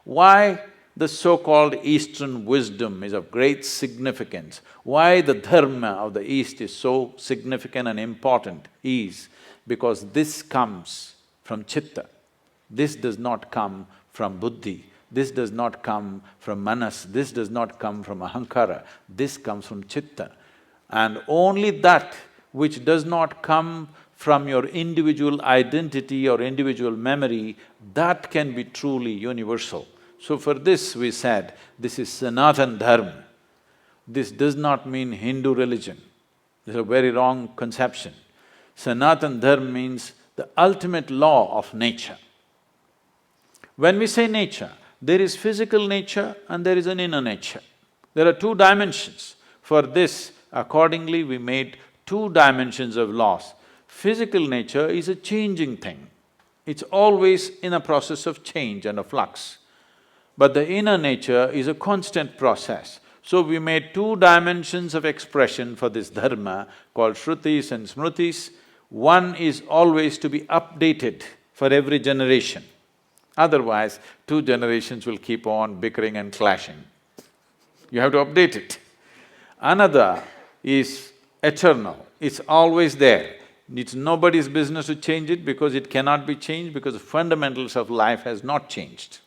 Why the so-called Eastern wisdom is of great significance, why the dharma of the East is so significant and important is because this comes from chitta. This does not come from buddhi, this does not come from manas, this does not come from ahankara, this comes from chitta. And only that which does not come from your individual identity or individual memory, that can be truly universal. So for this we said, this is Sanatan Dharma. This does not mean Hindu religion. This is a very wrong conception. Sanatan Dharma means the ultimate law of nature. When we say nature, there is physical nature and there is an inner nature. There are two dimensions. For this, accordingly, we made two dimensions of laws. Physical nature is a changing thing. It's always in a process of change and a flux. But the inner nature is a constant process. So we made two dimensions of expression for this dharma called Shrutis and Smritis. One is always to be updated for every generation. Otherwise, two generations will keep on bickering and clashing. You have to update it. Another is eternal, it's always there. It's nobody's business to change it because it cannot be changed because the fundamentals of life has not changed.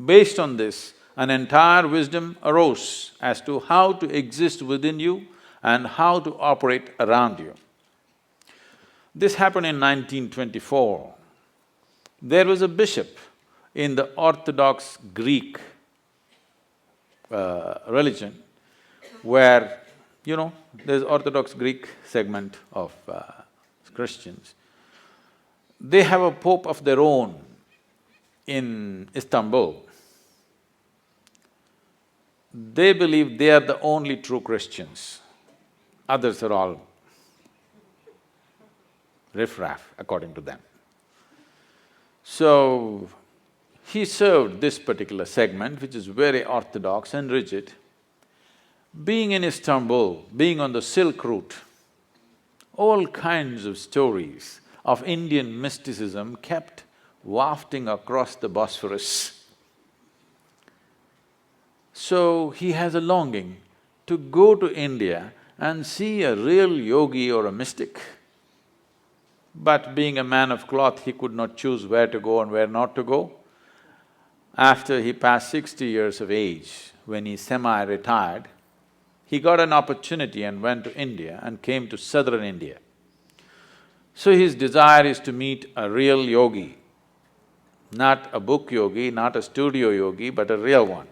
Based on this, an entire wisdom arose as to how to exist within you and how to operate around you. This happened in 1924. There was a bishop in the Orthodox Greek religion where, there's Orthodox Greek segment of Christians. They have a pope of their own in Istanbul. They believe they are the only true Christians. Others are all riffraff, according to them. So, he served this particular segment, which is very orthodox and rigid. Being in Istanbul, being on the Silk Route, all kinds of stories of Indian mysticism kept wafting across the Bosphorus. So, he has a longing to go to India and see a real yogi or a mystic. But being a man of cloth, he could not choose where to go and where not to go. After he passed 60 years of age, when he semi-retired, he got an opportunity and went to India and came to southern India. So his desire is to meet a real yogi, not a book yogi, not a studio yogi, but a real one.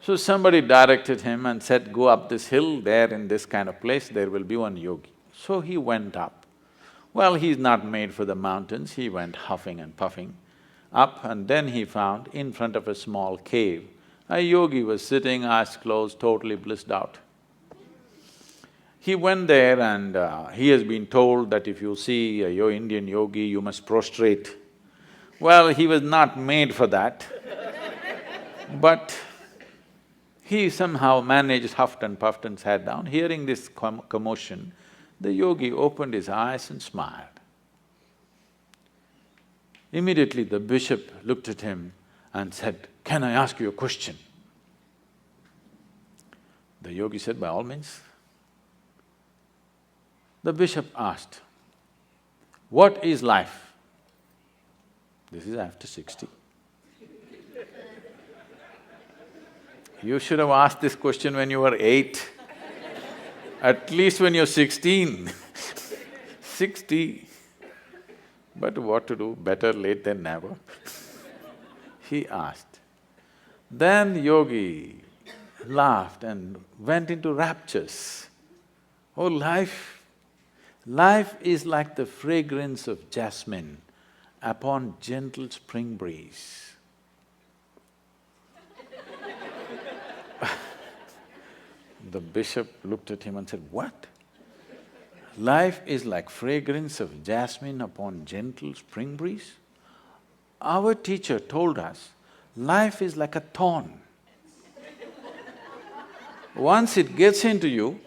So somebody directed him and said, go up this hill, there in this kind of place, there will be one yogi. So he went up. Well, he's not made for the mountains, he went huffing and puffing up, and then he found in front of a small cave, a yogi was sitting, eyes closed, totally blissed out. He went there and he has been told that if you see a Indian yogi, you must prostrate. Well, he was not made for that, but he somehow managed, huffed and puffed and sat down. Hearing this commotion, the yogi opened his eyes and smiled. Immediately the bishop looked at him and said, can I ask you a question? The yogi said, by all means. The bishop asked, what is life? This is after 60. You should have asked this question when you were 8, at least when you're 16. 60. But what to do, better late than never. He asked. Then the yogi laughed and went into raptures. Oh, life is like the fragrance of jasmine upon gentle spring breeze. The bishop looked at him and said, what? Life is like fragrance of jasmine upon gentle spring breeze? Our teacher told us, life is like a thorn. Once it gets into you,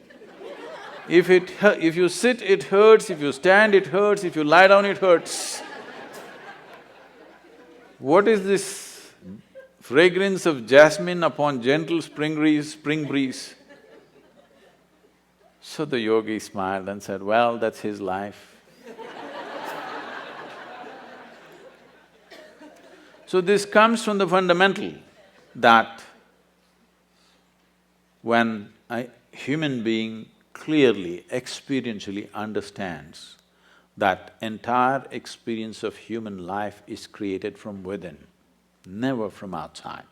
if you sit, it hurts, if you stand, it hurts, if you lie down, it hurts. What is this fragrance of jasmine upon gentle spring breeze? So the yogi smiled and said, well, that's his life. So this comes from the fundamental that when a human being clearly, experientially understands that entire experience of human life is created from within, never from outside.